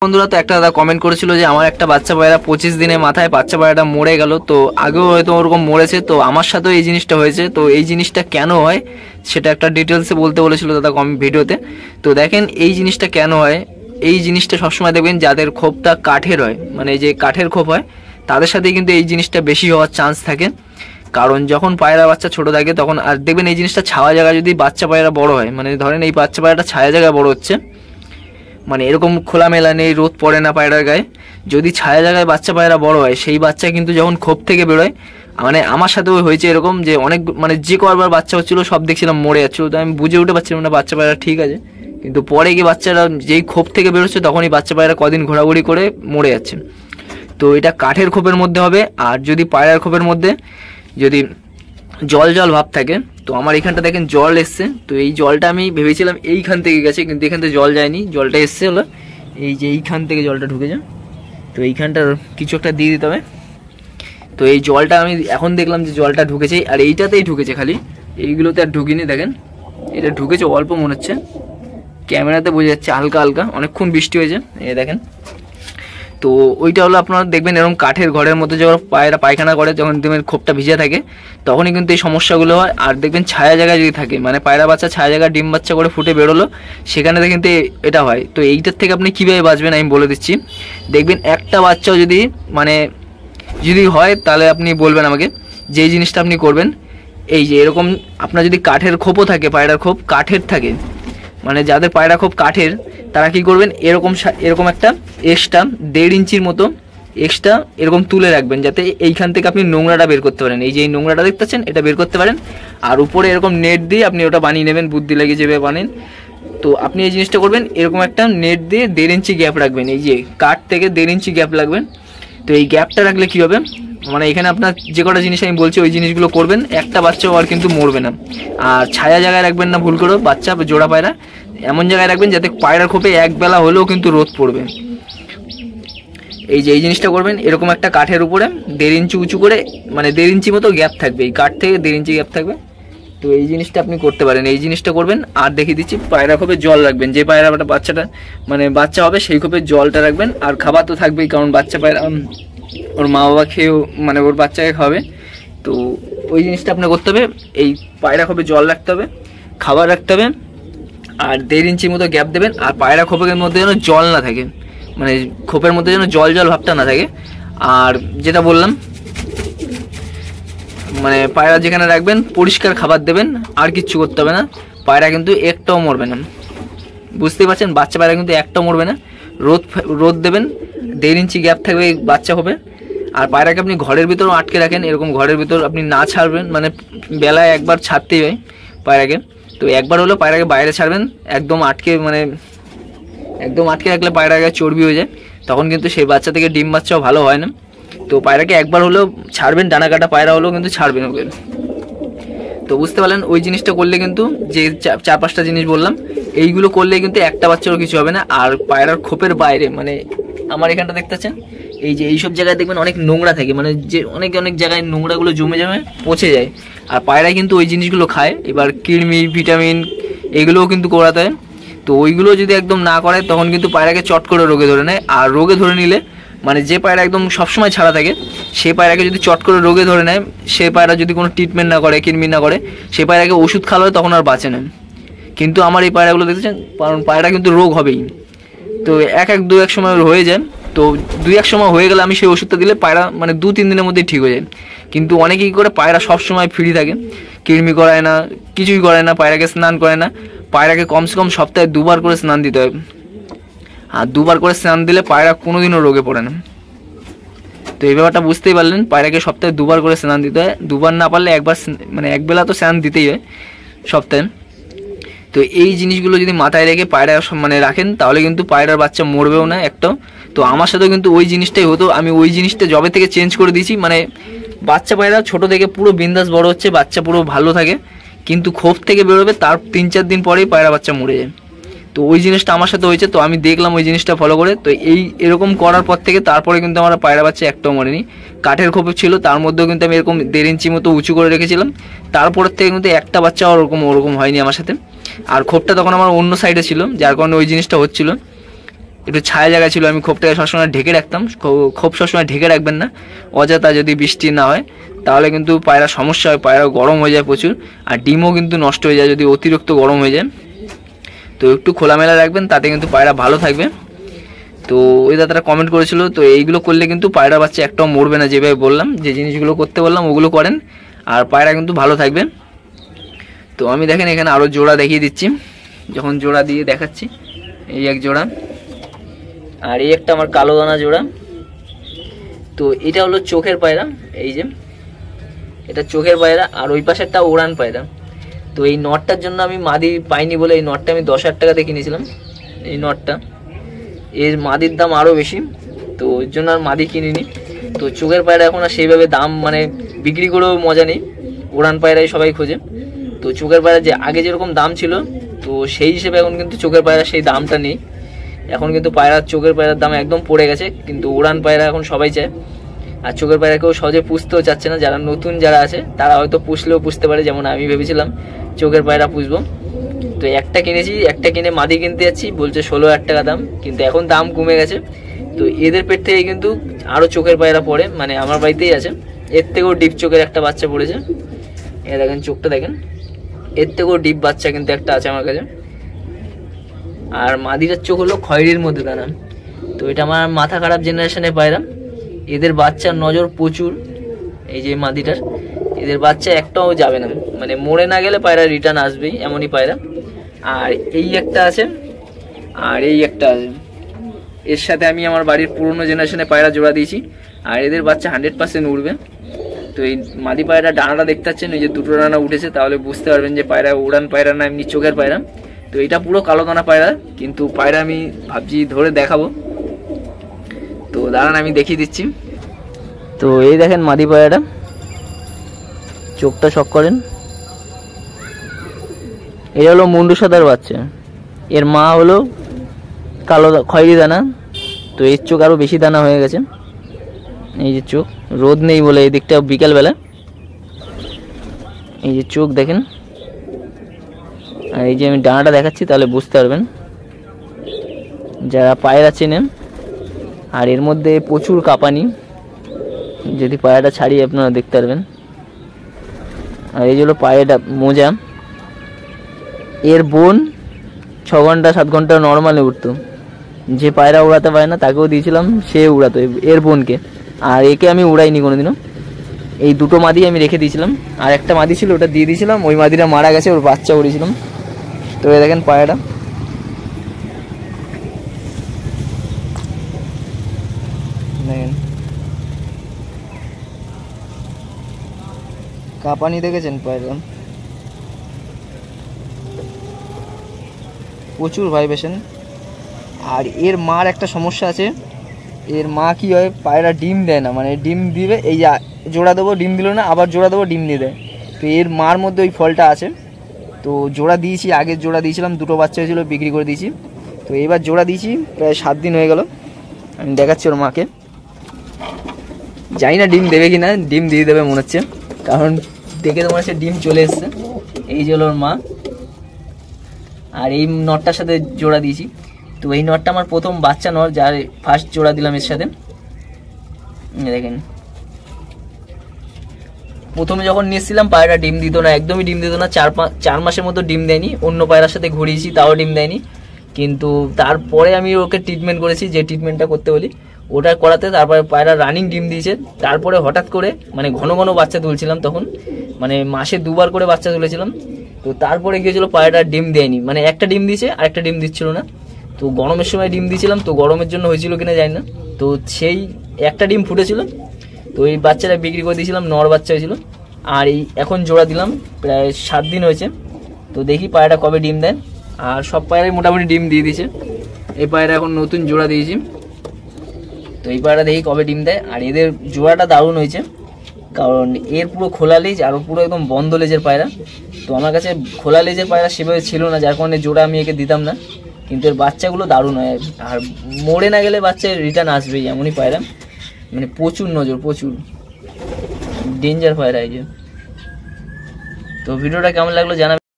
বন্ধুরা, তো একটা দাদা কমেন্ট করেছিল যে আমার একটা বাচ্চা পায়রা 25 দিনের মাথায় বাচ্চা পায়রাটা মরে গেল। তো আগেও হয়তো ওরকম মরেছে, তো আমার সাথেও এই জিনিসটা হয়েছে। তো এই জিনিসটা কেন হয় সেটা একটা ডিটেলসে বলতে বলেছিল দাদা ভিডিওতে। তো দেখেন এই জিনিসটা কেন হয়। এই জিনিসটা সবসময় দেখবেন যাদের খোপটা কাঠের হয়, মানে যে কাঠের খোপ হয় তাদের সাথে কিন্তু এই জিনিসটা বেশি হওয়ার চান্স থাকে। কারণ যখন পায়রা বাচ্চা ছোট থাকে তখন, আর দেখবেন এই জিনিসটা ছাওয়া জায়গায় যদি বাচ্চা পায়রা বড় হয়, মানে ধরেন এই বাচ্চা পায়রাটা ছায়া জায়গায় বড় হচ্ছে, মানে এরকম খোলামেলা নেই, রোদ পড়ে না পায়রার গায়ে, যদি ছায়া জায়গায় বাচ্চা পায়রা বড় হয় সেই বাচ্চা কিন্তু যখন খোপ থেকে বেরোয়, মানে আমার সাথেও হয়েছে এরকম যে অনেক, মানে যে কবার বাচ্চা হচ্ছিলো সব দেখছিলাম মরে যাচ্ছিলো। তো আমি বুঝে উঠে পারছিলাম না বাচ্চা পায়রা ঠিক আছে, কিন্তু পরে গিয়ে বাচ্চারা যেই খোপ থেকে বেরোচ্ছে তখনই বাচ্চা পায়রা কদিন ঘোরাঘুরি করে মরে যাচ্ছে। তো এটা কাঠের খোপের মধ্যে হবে। আর যদি পায়রার খোপের মধ্যে যদি জল জল ভাব থাকে, তো আমার এখানটা দেখেন জল এসছে। তো এই জলটা আমি ভেবেছিলাম এইখান থেকে গেছে, কিন্তু এখান থেকে জল যায়নি, জলটা এসছে হলো এই যে এইখান থেকে জলটা ঢুকেছে। তো এইখানটার কিছু একটা দিয়ে দিতে হবে। তো এই জলটা আমি এখন দেখলাম যে জলটা ঢুকেছে, আর এইটাতেই ঢুকেছে, খালি এইগুলোতে আর ঢুকিনি। দেখেন এটা ঢুকেছে অল্প মনে হচ্ছে, ক্যামেরাতে বোঝা যাচ্ছে হালকা হালকা, অনেকক্ষণ বৃষ্টি হয়েছে এই দেখেন। তো ওইটা হলো আপনারা দেখবেন এরকম কাঠের ঘরের মধ্যে যখন পায়রা পায়খানা করে, যখন দেখবেন খোপটা ভিজে থাকে তখনই কিন্তু এই সমস্যাগুলো হয়। আর দেখবেন ছায়া জায়গায় যদি থাকে, মানে পায়রা বাচ্চা ছায়া জায়গায় ডিম বাচ্চা করে ফুটে বেরোলো, সেখানে কিন্তু এটা হয়। তো এইটার থেকে আপনি কীভাবে বাঁচবেন আমি বলে দিচ্ছি। দেখবেন একটা বাচ্চাও যদি যদি হয় তাহলে আপনি বলবেন আমাকে, যে এই জিনিসটা আপনি করবেন। এই যে এরকম আপনার যদি কাঠের খোপও থাকে, পায়রার খোপ কাঠের থাকে, মানে যাদের পায়রা খোপ কাঠের তারা কি করবেন, এরকম একটা এক্সট্রা 1.5 ইঞ্চির মতো এক্সট্রা এরকম তুলে রাখবেন, যাতে এইখান থেকে আপনি নোংরাটা বের করতে পারেন। এই যে এই নোংরাটা দেখতেছেন এটা বের করতে পারেন। আর উপরে এরকম নেট দিয়ে আপনি ওটা বানিয়ে নেবেন, বুদ্ধি লাগিয়ে যেভাবে বানেন। তো আপনি এই জিনিসটা করবেন, এরকম একটা নেট দিয়ে 1.5 ইঞ্চি গ্যাপ রাখবেন, এই যে কাঠ থেকে 1.5 ইঞ্চি গ্যাপ রাখবেন। তো এই গ্যাপটা রাখলে কী হবে, মানে এখানে আপনার যে কটা জিনিস আমি বলছি ওই জিনিসগুলো করবেন, একটা বাচ্চাও আর কিন্তু মরবে না। আর ছায়া জায়গায় রাখবেন না ভুল করেও, বাচ্চা জোড়া পায়রা এমন জায়গায় রাখবেন যাতে পায়রার খোপে একবেলা হলেও কিন্তু রোদ পড়বে। এই যে এই জিনিসটা করবেন, এরকম একটা কাঠের উপরে 1.5 ইঞ্চি উঁচু করে, মানে 1.5 ইঞ্চি মতো গ্যাপ থাকবে, এই কাঠ থেকে 1.5 ইঞ্চি গ্যাপ থাকবে। তো এই জিনিসটা আপনি করতে পারেন, এই জিনিসটা করবেন। আর দেখিয়ে দিচ্ছি, পায়রা খোপে জল রাখবেন, যে পায়রাটা বাচ্চাটা মানে বাচ্চা হবে সেই খোপে জলটা রাখবেন। আর খাবার তো থাকবেই, কারণ বাচ্চা পায়রা ওর মা বাবা খেয়েও মানে ওর বাচ্চাকে খাবে। তো ওই জিনিসটা আপনার করতে হবে, এই পায়রা খোপে জল রাখতে হবে, খাবার রাখতে হবে, আর 1.5 ইঞ্চির মতো গ্যাপ দেবেন। আর পায়রা খোপের মধ্যে যেন জল না থাকে, মানে খোপের মধ্যে যেন জল জল ভাবটা না থাকে। আর যেটা বললাম, মানে পায়রা যেখানে রাখবেন পরিষ্কার খাবার দেবেন, আর কিচ্ছু করতে হবে না। পায়রা কিন্তু একটাও মরবে না, বুঝতেই পারছেন, বাচ্চা পায়রা কিন্তু একটাও মরবে না। রোদ দেবেন, 1.5 ইঞ্চি গ্যাপ থাকবে বাচ্চা হবে। আর পায়রাকে আপনি ঘরের ভিতরেও আটকে রাখেন, এরকম ঘরের ভিতর আপনি না ছাড়বেন, মানে বেলায় একবার ছাড়তেই হয় পায়রাকে। তো একবার হলেও পায়রাকে বাইরে ছাড়বেন, একদম আটকে রাখলে পায়রার গায়ে চর্বি হয়ে যায়, তখন কিন্তু সেই বাচ্চা থেকে ডিম বাচ্চাও ভালো হয় না। তো পায়রাকে একবার হলেও ছাড়বেন, ডানা কাটা পায়রা হলেও কিন্তু ছাড়বেন ওকে। তো বুঝতে পারলেন, ওই জিনিসটা করলে কিন্তু যে 4-5টা জিনিস বললাম এইগুলো করলে কিন্তু একটা বাচ্চারও কিছু হবে না। আর পায়রার খোপের বাইরে, মানে আমার এখানটা দেখতেছেন, এই যে এইসব জায়গায় দেখবেন অনেক নোংরা থাকে, মানে যে অনেক জায়গায় নোংরাগুলো জমে পচে যায়, আর পায়রা কিন্তু ওই জিনিসগুলো খায়। এবার কৃমি ভিটামিন এগুলোও কিন্তু করাতে হয়। তো ওইগুলো যদি একদম না করে তখন কিন্তু পায়রাকে চট করে রোগে ধরে নেয়। আর রোগে ধরে নিলে, মানে যে পায়রা একদম সবসময় ছাড়া থাকে সে পায়রাকে যদি চট করে রোগে ধরে নেয়, সে পায়রা যদি কোনো ট্রিটমেন্ট না করে, কৃমি না করে, সে পায়রাকে ওষুধ খাওয়ালে তখন আর বাঁচে না। কিন্তু আমার এই পায়রাগুলো দেখতেছেন, কারণ পায়রা কিন্তু রোগ হবেই। তো এক সময় হয়ে যায়, তো 2-1 সময় হয়ে গেলে আমি সেই ওষুধটা দিলে পায়রা মানে 2-3 দিনের মধ্যেই ঠিক হয়ে যায়। কিন্তু অনেকেই করে পায়রা সবসময় ফ্রি থাকে, কৃমি করায় না, কিছুই করে না, পায়রাকে স্নান করে না। পায়রাকে কমসে কম সপ্তাহে 2বার করে স্নান দিতে হবে। আর 2বার করে স্নান দিলে পায়রা কোনোদিনও রোগে পড়ে না। তো এই ব্যাপারটা বুঝতেই পারলেন, পায়রাকে সপ্তাহে 2বার করে স্নান দিতে হয়, 2বার না পারলে একবার, মানে একবেলা তো স্নান দিতেই হয় সপ্তাহে। তো এই জিনিসগুলো যদি মাথায় রেখে পায়রা মানে রাখেন, তাহলে কিন্তু পায়রার বাচ্চা মরবেও না একটাও। তো আমার সাথেও কিন্তু ওই জিনিসটাই হতো, আমি ওই জিনিসটা জবে থেকে চেঞ্জ করে দিয়েছি। মানে বাচ্চা পায়রা ছোট থেকে পুরো বিন্দাস বড় হচ্ছে, বাচ্চা পুরো ভালো থাকে, কিন্তু খোপ থেকে বেরোবে তার 3-4 দিন পরেই পায়রা বাচ্চা মরে যায়। তো ওই জিনিসটা আমার সাথে হয়েছে, তো আমি দেখলাম ওই জিনিসটা ফলো করে। তো এরকম করার পর থেকে তারপরে কিন্তু আমার পায়রা বাচ্চা একটাও মরেনি। কাঠের খোপ ছিল, তার মধ্যেও কিন্তু আমি এরকম 1.5 ইঞ্চি মতো উঁচু করে রেখেছিলাম, তারপরের থেকে কিন্তু একটা বাচ্চা ওরকম হয়নি আমার সাথে। আর খোপটা তখন আমার অন্য সাইডে ছিল, যার কারণে ওই জিনিসটা হচ্ছিল। একটু ছায়া জায়গা ছিল, আমি খোপটাকে সবসময় ঢেকে রাখতাম। খোপ সবসময় ঢেকে রাখবেন না, অযথা যদি বৃষ্টি না হয় তাহলে কিন্তু পায়রা সমস্যা হয়, পায়রা গরম হয়ে যায় প্রচুর, আর ডিমও কিন্তু নষ্ট হয়ে যায় যদি অতিরিক্ত গরম হয়ে যায়। তো একটু খোলামেলা রাখবেন, তাতে কিন্তু পায়রা ভালো থাকবে। তো ওই দাদারা কমেন্ট করেছিল, তো এইগুলো করলে কিন্তু পায়রা বাচ্চা একটাও মরবে না। যেভাবে বললাম, যে জিনিসগুলো করতে বললাম ওগুলো করেন, আর পায়রা কিন্তু ভালো থাকবে। তো আমি দেখেন এখানে আরও জোড়া দেখিয়ে দিচ্ছি, যখন জোড়া দিয়ে দেখাচ্ছি। এই এক জোড়া, আর এই একটা আমার কালো দানা জোড়া। তো এটা হলো চোখের পায়রা, এই যে এটা চোখের পায়রা, আর ওই পাশে একটা ওড়ান পায়রা। তো এই নটটার জন্য আমি মাদি পাইনি বলে এই নটটা আমি 10,000 টাকা দিয়ে কিনেছিলাম। এই নটটা, এর মাদির দাম আরও বেশি, তো ওই জন্য আর মাদি কিনিনি। তো চোখের পায়রা এখন আর সেইভাবে দাম মানে বিক্রি করেও মজা নেই, ওড়ান পায়রাই সবাই খোঁজে। তো চোখের পায়রা যে আগে যেরকম দাম ছিল, তো সেই হিসেবে এখন কিন্তু চোখের পায়রা সেই দামটা নেই। এখন কিন্তু পায়রার চোখের পায়রার দাম একদম পড়ে গেছে, কিন্তু উড়ান পায়রা এখন সবাই চায়। আর চোখের পায়রা কেউ সহজে পুষতেও চাচ্ছে না, যারা নতুন যারা আছে তারা হয়তো পুষলেও পুষতে পারে, যেমন আমি ভেবেছিলাম চোখের পায়রা পুষবো। তো একটা কিনেছি, একটা কিনে মাদি কিনতে যাচ্ছি, বলছে 16,000 টাকা দাম, কিন্তু এখন দাম কমে গেছে। তো এদের পেট থেকে কিন্তু আরও চোখের পায়রা পড়ে, মানে আমার বাড়িতেই আছে, এর থেকেও ডিপ চোখের একটা বাচ্চা পড়েছে। এ দেখেন চোখটা দেখেন, এর থেকেও ডিপ বাচ্চা কিন্তু একটা আছে আমার কাছে। আর মাদিটার চোখ হলো খয়েরির মধ্যে দানা। তো এটা আমার মাথা খারাপ জেনারেশনের পায়রা, এদের বাচ্চার নজর প্রচুর। এই যে মাদিটার, এদের বাচ্চা একটাও যাবে না, মানে মরে না গেলে পায়রা রিটার্ন আসবেই, এমনই পায়রা। আর এই একটা আছে, আর এই একটা আছে, এর সাথে আমি আমার বাড়ির পুরনো জেনারেশনে পায়রা জোড়া দিয়েছি, আর এদের বাচ্চা 100% উঠবে। তো এই মাদি পায়রা ডানাটা দেখতে পাচ্ছেন, ওই যে দুটো ডানা উঠেছে, তাহলে বুঝতে পারবেন যে পায়রা উড়ান পায়রা না এমনি চোখের পায়রা। তো এটা পুরো কালো দানা পায়রা, কিন্তু পায়রা আমি ভাবছি ধরে দেখাবো। তো দাঁড়ান আমি দেখিয়ে দিচ্ছি। তো এই দেখেন মাদি পায়রাটা, চোখটা শক করেন। এটা হলো মুন্ডু সাদার বাচ্চা, এর মা হলো কালো খয়েরি দানা। তো এর চোখ আরও বেশি দানা হয়ে গেছে, এই যে চোখ, রোদ নেই বলে এই দিকটা বিকালবেলা, এই যে চোখ দেখেন। আর এই যে আমি ডানাটা দেখাচ্ছি, তাহলে বুঝতে পারবেন যারা পায়রা চেনেন। আর এর মধ্যে প্রচুর কাঁপানি, যদি পায়রাটা ছাড়িয়ে আপনারা দেখতে পারবেন। আর এই হলো পায়রাটা মোজা, এর বোন 6 ঘন্টা 7 ঘন্টা নর্মালে উঠতো, যে পায়রা উড়াতে পারে না তাকেও দিয়েছিলাম, সে উড়াতো এর বোনকে। আর একে আমি উড়াইনি কোনোদিনও, এই দুটো মাদি আমি রেখে দিয়েছিলাম, আর একটা মাদি ছিল ওটা দিয়ে দিয়েছিলাম, ওই মাদিটা মারা গেছে, ওর বাচ্চা উড়িয়েছিলাম। তো এই দেখেন পায়রাটা, দেখেন কাঁপানি দেখেছেন পায়রা, প্রচুর ভাইব্রেশন। আর এর মার একটা সমস্যা আছে, এর মা কি হয়, পায়রা ডিম দেয় না, মানে ডিম দিবে, এই জোড়া দেবো ডিম দিল না, আবার জোড়া দেবো ডিম দিয়ে দেয়। তো এর মার মধ্যে ওই ফলটা আছে। তো জোড়া দিয়েছি, আগের জোড়া দিয়েছিলাম, দুটো বাচ্চা হয়েছিল, বিক্রি করে দিয়েছি। তো এবার জোড়া দিয়েছি প্রায় 7 দিন হয়ে গেল, আমি দেখাচ্ছি ওর মাকে। জানি না ডিম দেবে কি না, ডিম দিয়ে দেবে মনে হচ্ছে, কারণ দেখে তো মনে হচ্ছে ডিম চলে এসছে। এই যে হলো ওর মা, আর এই নটটার সাথে জোড়া দিয়েছি। তো এই নটটা আমার প্রথম বাচ্চা নট, যার ফার্স্ট জোড়া দিলাম এর সাথে। দেখেন প্রথমে যখন নিয়েছিলাম পায়রা ডিম দিত না, একদমই ডিম দিত না, 4 মাসের মতো ডিম দেয়নি। অন্য পায়রার সাথে ঘুরিয়েছি, তাও ডিম দেয়নি। কিন্তু তারপরে আমি ওকে ট্রিটমেন্ট করেছি, যে ট্রিটমেন্টটা করতে বলি ওটা করাতে, তারপরে পায়রা রানিং ডিম দিয়েছে। তারপরে হঠাৎ করে মানে ঘন ঘন বাচ্চা তুলছিলাম, তখন মানে মাসে 2 বার করে বাচ্চা তুলেছিলাম। তো তারপরে গিয়েছিল পায়রাটা ডিম দেয়নি, মানে একটা ডিম দিয়েছে আর একটা ডিম দিচ্ছিল না। তো গরমের সময় ডিম দিয়েছিলাম, তো গরমের জন্য হয়েছিল কিনা জানি না, তো সেই একটা ডিম ফুটেছিল। তো এই বাচ্চাটা বিক্রি করে দিয়েছিলাম, নর বাচ্চা হয়েছিল। আর এই এখন জোড়া দিলাম, প্রায় 7 দিন হয়েছে। তো দেখি পায়রাটা কবে ডিম দেয়। আর সব পায়রাই মোটামুটি ডিম দিয়ে দিয়েছে, এই পায়রা এখন নতুন জোড়া দিয়েছি। তো এই পায়রা দেখি কবে ডিম দেয়। আর এদের জোড়াটা দারুণ হয়েছে, কারণ এর পুরো খোলা লেজ আর পুরো একদম বন্ধ লেজের পায়রা। তো আমার কাছে খোলা লেজের পায়রা সেভাবে ছিল না, যার কারণে জোড়া আমি একে দিতাম না। কিন্তু এর বাচ্চাগুলো দারুণ হয়, আর মরে না গেলে বাচ্চা রিটার্ন আসবেই, এমনই পায়রা। মানে প্রচুর নজর, প্রচুর ডেঞ্জার পায়রা এই যে। তো ভিডিওটা কেমন লাগলো জানাবেন।